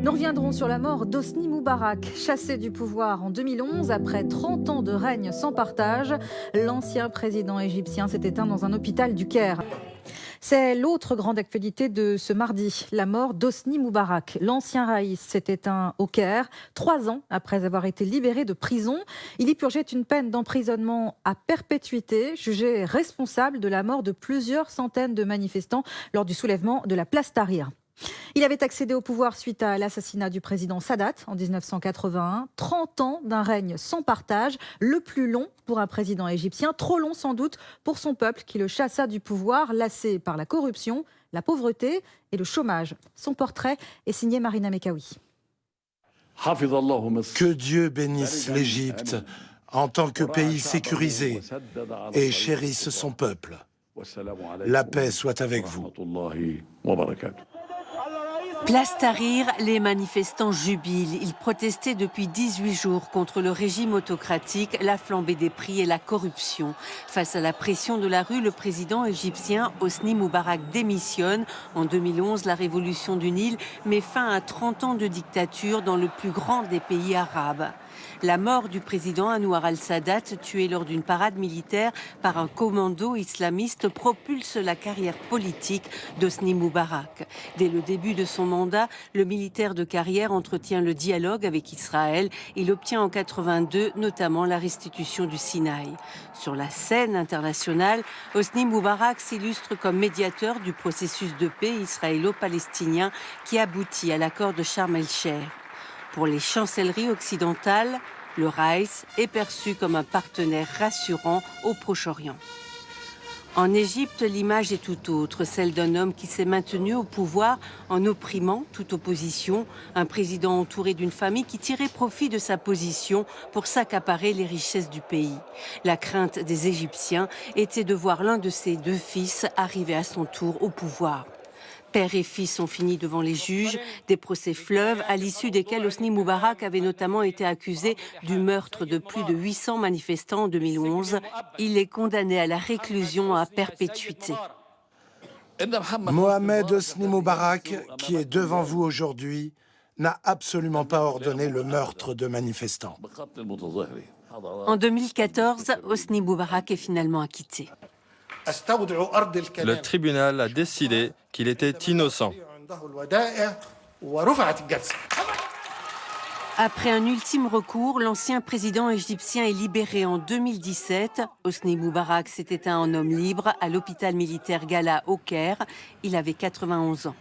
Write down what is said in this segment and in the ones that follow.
Nous reviendrons sur la mort d'Hosni Moubarak, chassé du pouvoir en 2011 après 30 ans de règne sans partage. L'ancien président égyptien s'est éteint dans un hôpital du Caire. C'est l'autre grande actualité de ce mardi, la mort d'Hosni Moubarak. L'ancien raïs s'est éteint au Caire, 3 ans après avoir été libéré de prison. Il y purgeait une peine d'emprisonnement à perpétuité, jugé responsable de la mort de plusieurs centaines de manifestants lors du soulèvement de la place Tahrir. Il avait accédé au pouvoir suite à l'assassinat du président Sadat en 1981. 30 ans d'un règne sans partage, le plus long pour un président égyptien, trop long sans doute pour son peuple qui le chassa du pouvoir, lassé par la corruption, la pauvreté et le chômage. Son portrait est signé Marina Mekawi. Que Dieu bénisse l'Égypte en tant que pays sécurisé et chérisse son peuple. La paix soit avec vous. Place Tahrir, les manifestants jubilent. Ils protestaient depuis 18 jours contre le régime autocratique, la flambée des prix et la corruption. Face à la pression de la rue, le président égyptien Hosni Moubarak démissionne. En 2011, la révolution du Nil met fin à 30 ans de dictature dans le plus grand des pays arabes. La mort du président Anwar al-Sadat, tué lors d'une parade militaire par un commando islamiste, propulse la carrière politique d'Hosni Moubarak. Dès le début de son mandat, le militaire de carrière entretient le dialogue avec Israël. Il obtient en 82 notamment la restitution du Sinaï. Sur la scène internationale, Hosni Moubarak s'illustre comme médiateur du processus de paix israélo-palestinien qui aboutit à l'accord de Sharm el-Sheikh. Pour les chancelleries occidentales, le Raïs est perçu comme un partenaire rassurant au Proche-Orient. En Égypte, l'image est tout autre, celle d'un homme qui s'est maintenu au pouvoir en opprimant toute opposition, un président entouré d'une famille qui tirait profit de sa position pour s'accaparer les richesses du pays. La crainte des Égyptiens était de voir l'un de ses deux fils arriver à son tour au pouvoir. Père et fils ont fini devant les juges, des procès fleuves à l'issue desquels Hosni Moubarak avait notamment été accusé du meurtre de plus de 800 manifestants en 2011. Il est condamné à la réclusion à perpétuité. Mohamed Hosni Moubarak, qui est devant vous aujourd'hui, n'a absolument pas ordonné le meurtre de manifestants. En 2014, Hosni Moubarak est finalement acquitté. Le tribunal a décidé qu'il était innocent. Après un ultime recours, l'ancien président égyptien est libéré en 2017. Hosni Moubarak s'est éteint en homme libre à l'hôpital militaire Gala au Caire. Il avait 91 ans.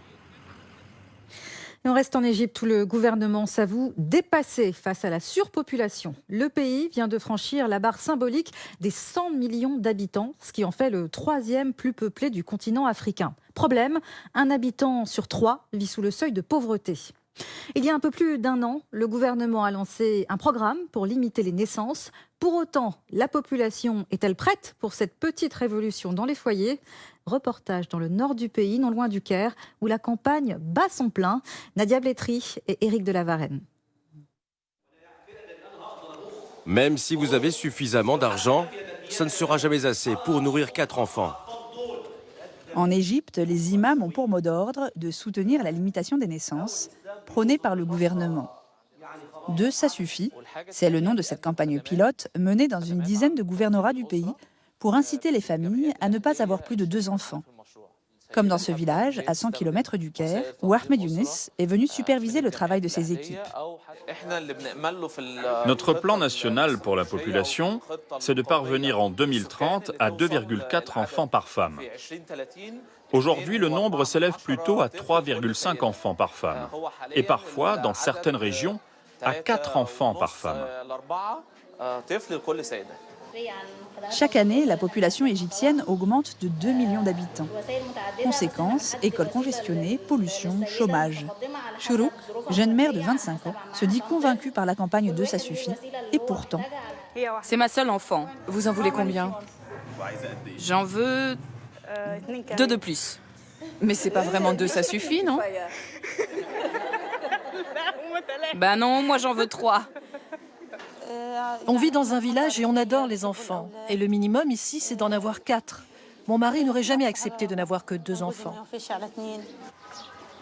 Et on reste en Égypte où le gouvernement s'avoue dépassé face à la surpopulation. Le pays vient de franchir la barre symbolique des 100 millions d'habitants, ce qui en fait le 3e plus peuplé du continent africain. Problème, un habitant sur 3 vit sous le seuil de pauvreté. Il y a un peu plus d'un an, le gouvernement a lancé un programme pour limiter les naissances. Pour autant, la population est-elle prête pour cette petite révolution dans les foyers ? Reportage dans le nord du pays, non loin du Caire, où la campagne bat son plein. Nadia Blétry et Éric de la Varenne. Même si vous avez suffisamment d'argent, ça ne sera jamais assez pour nourrir 4 enfants. En Égypte, les imams ont pour mot d'ordre de soutenir la limitation des naissances, prônée par le gouvernement. 2, ça suffit, c'est le nom de cette campagne pilote menée dans une dizaine de gouvernorats du pays pour inciter les familles à ne pas avoir plus de 2 enfants. Comme dans ce village, à 100 km du Caire, où Ahmed Younes est venu superviser le travail de ses équipes. Notre plan national pour la population, c'est de parvenir en 2030 à 2,4 enfants par femme. Aujourd'hui, le nombre s'élève plutôt à 3,5 enfants par femme. Et parfois, dans certaines régions, à 4 enfants par femme. Chaque année, la population égyptienne augmente de 2 millions d'habitants. Conséquence, écoles congestionnées, pollution, chômage. Chourouk, jeune mère de 25 ans, se dit convaincue par la campagne de Ça suffit. Et pourtant... C'est ma seule enfant. Vous en voulez combien? J'en veux 2 de plus. Mais c'est pas vraiment 2, ça suffit, non? Ben non, moi j'en veux 3. On vit dans un village et on adore les enfants. Et le minimum ici, c'est d'en avoir 4. Mon mari n'aurait jamais accepté de n'avoir que 2 enfants.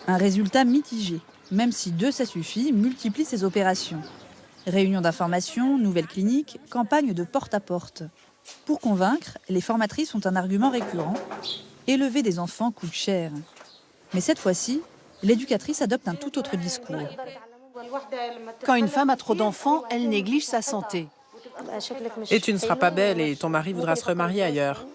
Un résultat mitigé. Même si 2 ça suffit, multiplie ces opérations. Réunions d'information, nouvelles cliniques, campagnes de porte-à-porte. Pour convaincre, les formatrices ont un argument récurrent. Élever des enfants coûte cher. Mais cette fois-ci, l'éducatrice adopte un tout autre discours. Quand une femme a trop d'enfants, elle néglige sa santé. Et tu ne seras pas belle et ton mari voudra se remarier ailleurs.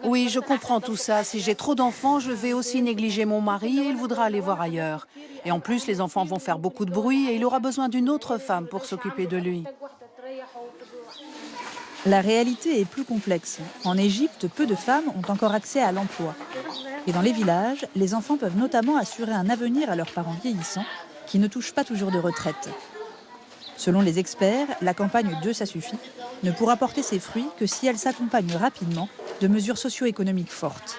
Oui, je comprends tout ça. Si j'ai trop d'enfants, je vais aussi négliger mon mari et il voudra aller voir ailleurs. Et en plus, les enfants vont faire beaucoup de bruit et il aura besoin d'une autre femme pour s'occuper de lui. La réalité est plus complexe. En Égypte, peu de femmes ont encore accès à l'emploi. Et dans les villages, les enfants peuvent notamment assurer un avenir à leurs parents vieillissants qui ne touchent pas toujours de retraite. Selon les experts, la campagne 2 ça suffit ne pourra porter ses fruits que si elle s'accompagne rapidement de mesures socio-économiques fortes.